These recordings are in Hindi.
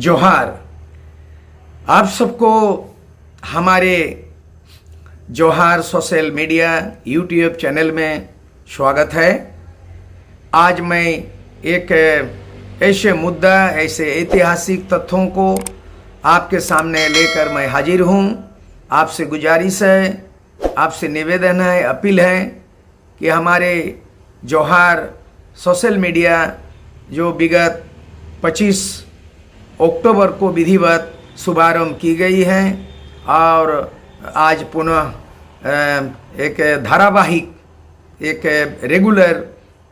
जोहार। आप सबको हमारे जोहार सोशल मीडिया यूट्यूब चैनल में स्वागत है। आज मैं एक ऐसे मुद्दा, ऐसे ऐतिहासिक तथ्यों को आपके सामने लेकर मैं हाजिर हूँ। आपसे गुजारिश है, आपसे निवेदन है, अपील है कि हमारे जोहार सोशल मीडिया जो विगत 25 अक्टूबर को विधिवत शुभारंभ की गई है और आज पुनः एक धारावाहिक एक रेगुलर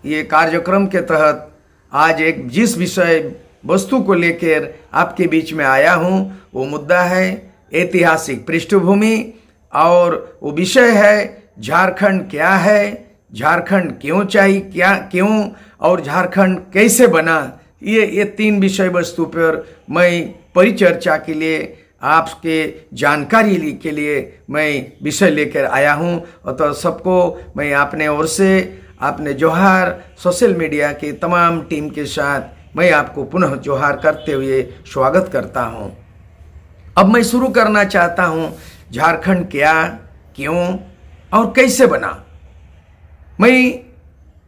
ये कार्यक्रम के तहत आज एक जिस विषय वस्तु को लेकर आपके बीच में आया हूँ वो मुद्दा है ऐतिहासिक पृष्ठभूमि और वो विषय है झारखंड क्या है, झारखंड क्यों चाहिए, क्यों और झारखंड कैसे बना। ये तीन विषय वस्तु पर मैं परिचर्चा के लिए आपके जानकारी के लिए मैं विषय लेकर आया हूं। तो सबको मैं अपने ओर से अपने जोहार सोशल मीडिया के तमाम टीम के साथ मैं आपको पुनः जोहार करते हुए स्वागत करता हूं। अब मैं शुरू करना चाहता हूं झारखंड क्या, क्यों और कैसे बना। मैं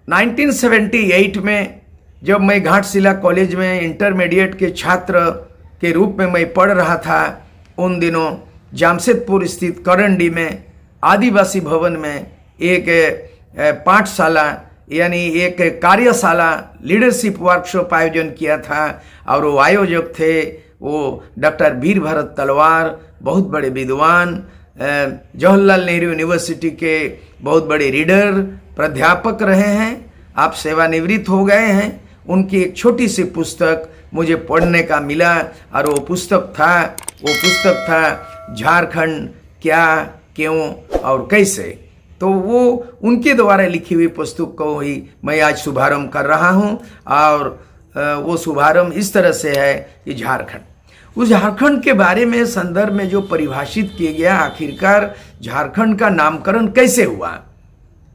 1978 में जब मैं घाटशिला कॉलेज में इंटरमीडिएट के छात्र के रूप में मैं पढ़ रहा था, उन दिनों जामशेदपुर स्थित करंडी में आदिवासी भवन में एक पाठशाला यानी एक कार्यशाला लीडरशिप वर्कशॉप आयोजन किया था और वो आयोजक थे वो डॉक्टर वीर भरत तलवार, बहुत बड़े विद्वान, जवाहरलाल नेहरू यूनिवर्सिटी के बहुत बड़े रीडर, प्राध्यापक रहे हैं, आप सेवानिवृत्त हो गए हैं। उनकी एक छोटी सी पुस्तक मुझे पढ़ने का मिला और वो पुस्तक था झारखंड क्या, क्यों और कैसे। तो वो उनके द्वारा लिखी हुई पुस्तक को ही मैं आज शुभारंभ कर रहा हूँ और वो शुभारंभ इस तरह से है कि उस झारखंड के बारे में संदर्भ में जो परिभाषित किया गया, आखिरकार झारखंड का नामकरण कैसे हुआ।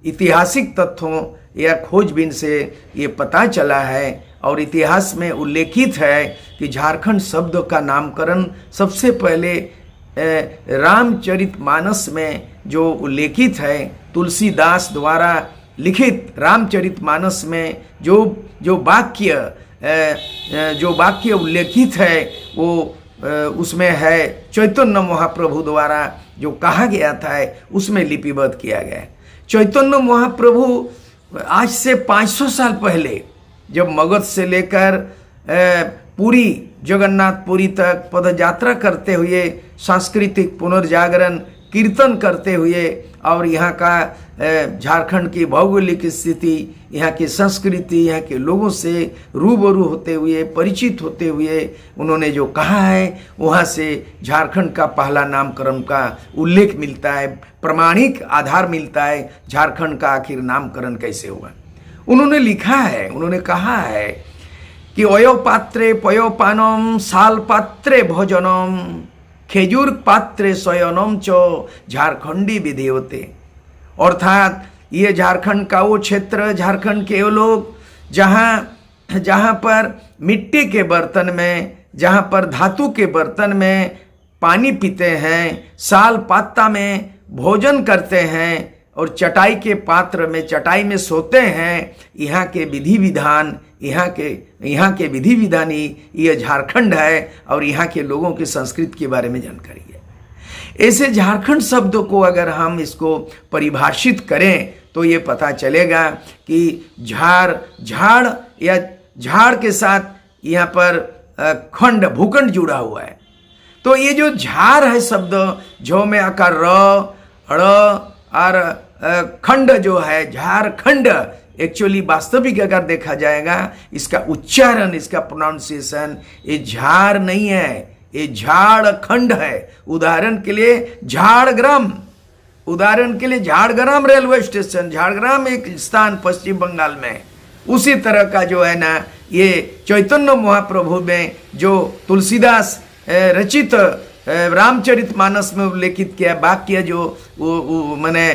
ऐतिहासिक तथ्यों या खोजबीन से ये पता चला है और इतिहास में उल्लेखित है कि झारखंड शब्द का नामकरण सबसे पहले रामचरितमानस में जो उल्लेखित है, तुलसीदास द्वारा लिखित रामचरितमानस में जो वाक्य उल्लेखित है वो उसमें है चैतन्य महाप्रभु द्वारा जो कहा गया था उसमें लिपिबद्ध किया गया है। चैतन्य महाप्रभु आज से 500 साल पहले जब मगध से लेकर पूरी जगन्नाथपुरी तक पदयात्रा करते हुए सांस्कृतिक पुनर्जागरण कीर्तन करते हुए और यहाँ का झारखंड की भौगोलिक स्थिति, यहाँ की संस्कृति, यहाँ के लोगों से रूबरू होते हुए, परिचित होते हुए उन्होंने जो कहा है वहाँ से झारखंड का पहला नामकरण का उल्लेख मिलता है, प्रमाणिक आधार मिलता है झारखंड का आखिर नामकरण कैसे हुआ। उन्होंने लिखा है, उन्होंने कहा है कि अयो पात्रे पयोपानम साल पात्रे भोजनम खेजूर पात्रे शयनम चो झारखंडी विधेयते। अर्थात ये झारखंड का वो क्षेत्र, झारखंड के वो लोग जहाँ पर मिट्टी के बर्तन में, जहाँ पर धातु के बर्तन में पानी पीते हैं, साल पात्ता में भोजन करते हैं और चटाई के पात्र में चटाई में सोते हैं। यहाँ के विधि विधान, यहाँ के विधि विधान ही ये झारखंड है और यहाँ के लोगों की संस्कृति के बारे में जानकारी है। ऐसे झारखंड शब्द को अगर हम इसको परिभाषित करें तो ये पता चलेगा कि झाड़ या झाड़ के साथ यहाँ पर खंड, भूखंड जुड़ा हुआ है। तो ये जो झाड़ है शब्द, झो में आकार र और खंड जो है झारखंड, एक्चुअली वास्तविक अगर देखा जाएगा इसका उच्चारण, इसका प्रोनाउंसिएशन ये झाड़ नहीं है, ये झारखंड है। उदाहरण के लिए झाड़ग्राम, झाड़ग्राम रेलवे स्टेशन, झाड़ग्राम एक स्थान पश्चिम बंगाल में, उसी तरह का जो है ना ये चैतन्य महाप्रभु में जो तुलसीदास रचित रामचरितमानस में उल्लेखित किया वाक्य जो वो मैंने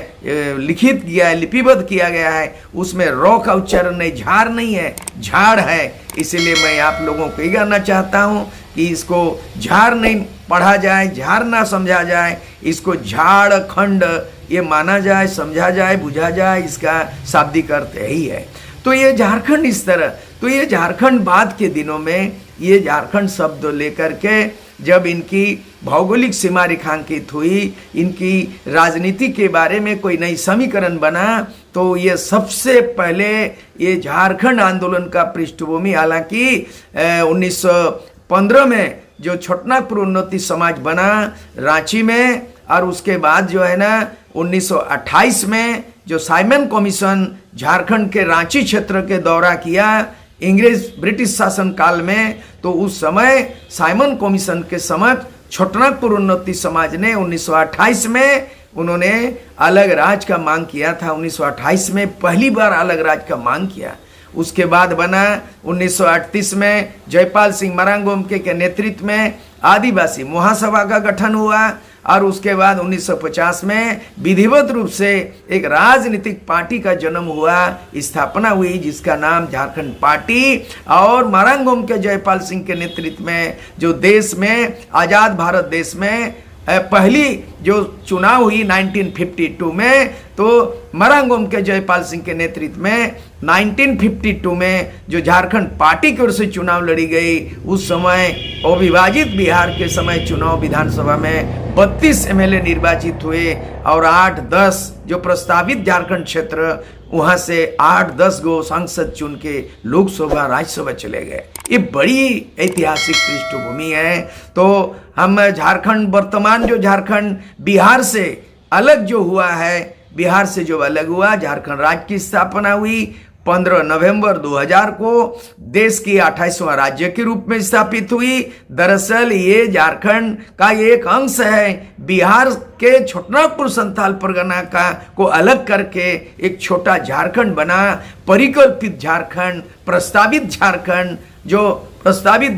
लिखित किया है, लिपिबद्ध किया गया है, उसमें रॉ का उच्चारण नहीं, झाड़ नहीं है, झाड़ है। इसीलिए मैं आप लोगों को ये कहना चाहता हूँ कि इसको झाड़ नहीं पढ़ा जाए, झाड़ ना समझा जाए, इसको झाड़ खंड ये माना जाए, समझा जाए, बुझा जाए, इसका शाब्दिक अर्थ यही है। तो ये झारखंड इस तरह, तो ये झारखंड बाद के दिनों में ये झारखंड शब्द लेकर के जब इनकी भौगोलिक सीमा रेखांकित हुई, इनकी राजनीति के बारे में कोई नई समीकरण बना, तो ये सबसे पहले ये झारखंड आंदोलन का पृष्ठभूमि, हालांकि 1915 में जो छोटनागपुर उन्नति समाज बना रांची में, और उसके बाद जो है ना 1928 में जो साइमन कमीशन झारखंड के रांची क्षेत्र के दौरा किया इंग्रेज ब्रिटिश शासन काल में, तो उस समय साइमन कमीशन के समक्ष छोटनागपुर उन्नति समाज ने 1928 में उन्होंने अलग राज्य का मांग किया था। 1928 में पहली बार अलग राज्य का मांग किया। उसके बाद बना 1938 में जयपाल सिंह मरांगोमके के नेतृत्व में आदिवासी महासभा का गठन हुआ, और उसके बाद 1950 में विधिवत रूप से एक राजनीतिक पार्टी का जन्म हुआ, स्थापना हुई, जिसका नाम झारखंड पार्टी, और मरांगोम के जयपाल सिंह के नेतृत्व में जो देश में आज़ाद भारत देश में पहली जो चुनाव हुई 1952 में, तो मरांगोम के जयपाल सिंह के नेतृत्व में 1952 में जो झारखंड पार्टी की ओर से चुनाव लड़ी गई, उस समय अविभाजित बिहार के समय चुनाव विधानसभा में 32 एमएलए निर्वाचित हुए, और 8-10 जो प्रस्तावित झारखंड क्षेत्र, वहां से 8-10 गो सांसद चुन के लोकसभा राज्यसभा चले गए। ये बड़ी ऐतिहासिक पृष्ठभूमि है। तो हम झारखंड, वर्तमान जो झारखंड बिहार से अलग जो हुआ है, बिहार से जो अलग हुआ, झारखंड राज्य की स्थापना हुई 15 नवंबर 2000 को, देश की 28वां राज्य के रूप में स्थापित हुई। दरअसल ये झारखंड का एक अंश है। बिहार के छोटनागपुर संथाल परगना का को अलग करके एक छोटा झारखंड बना, परिकल्पित झारखंड, प्रस्तावित झारखंड, जो प्रस्तावित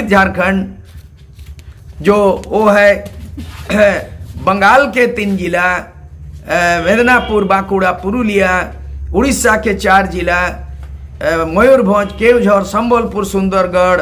झारखंड, जो वो है बंगाल के 3 जिला, मेदिनीपुर, बांकुड़ा, पुरुलिया, उड़ीसा के 4 जिला, मयूरभंज, केवझर, संबलपुर, सुंदरगढ़,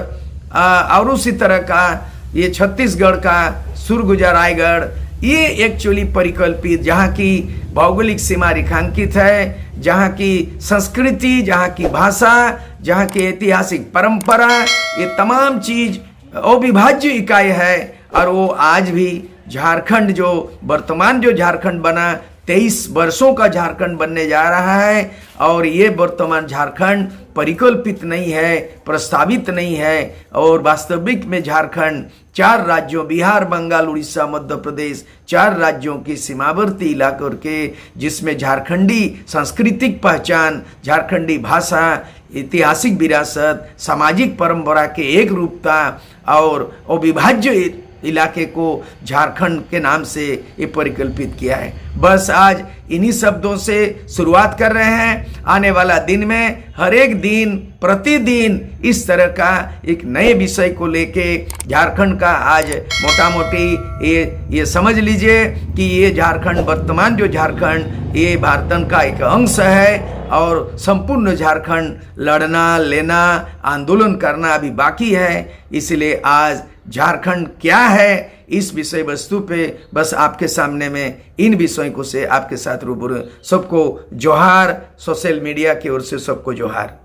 और उसी तरह का ये छत्तीसगढ़ का सुरगुजा, रायगढ़, ये एक्चुअली परिकल्पित, जहाँ की भौगोलिक सीमा रेखांकित है, जहाँ की संस्कृति, जहाँ की भाषा, जहाँ की ऐतिहासिक परंपरा, ये तमाम चीज अविभाज्य इकाई है। और वो आज भी झारखंड जो वर्तमान जो झारखंड बना 23 वर्षों का झारखंड बनने जा रहा है, और ये वर्तमान झारखंड परिकल्पित नहीं है, प्रस्तावित नहीं है, और वास्तविक में झारखंड 4 राज्यों, बिहार, बंगाल, उड़ीसा, मध्य प्रदेश, 4 राज्यों की सीमावर्ती इलाकों के, जिसमें झारखंडी सांस्कृतिक पहचान, झारखंडी भाषा, ऐतिहासिक विरासत, सामाजिक परंपरा के एक रूपता और अविभाज्य इलाके को झारखंड के नाम से ये परिकल्पित किया है। बस आज इन्हीं शब्दों से शुरुआत कर रहे हैं। आने वाला दिन में हर एक दिन, प्रतिदिन इस तरह का एक नए विषय को लेके झारखंड का आज मोटा मोटी ये समझ लीजिए कि ये झारखंड, वर्तमान जो झारखंड, ये भारत का एक अंश है, और संपूर्ण झारखंड लड़ना, लेना, आंदोलन करना अभी बाकी है। इसलिए आज झारखंड क्या है, इस विषय वस्तु पे बस आपके सामने में इन विषयों को से आपके साथ रूबरू। सबको जोहार, सोशल मीडिया की ओर से सबको जोहार।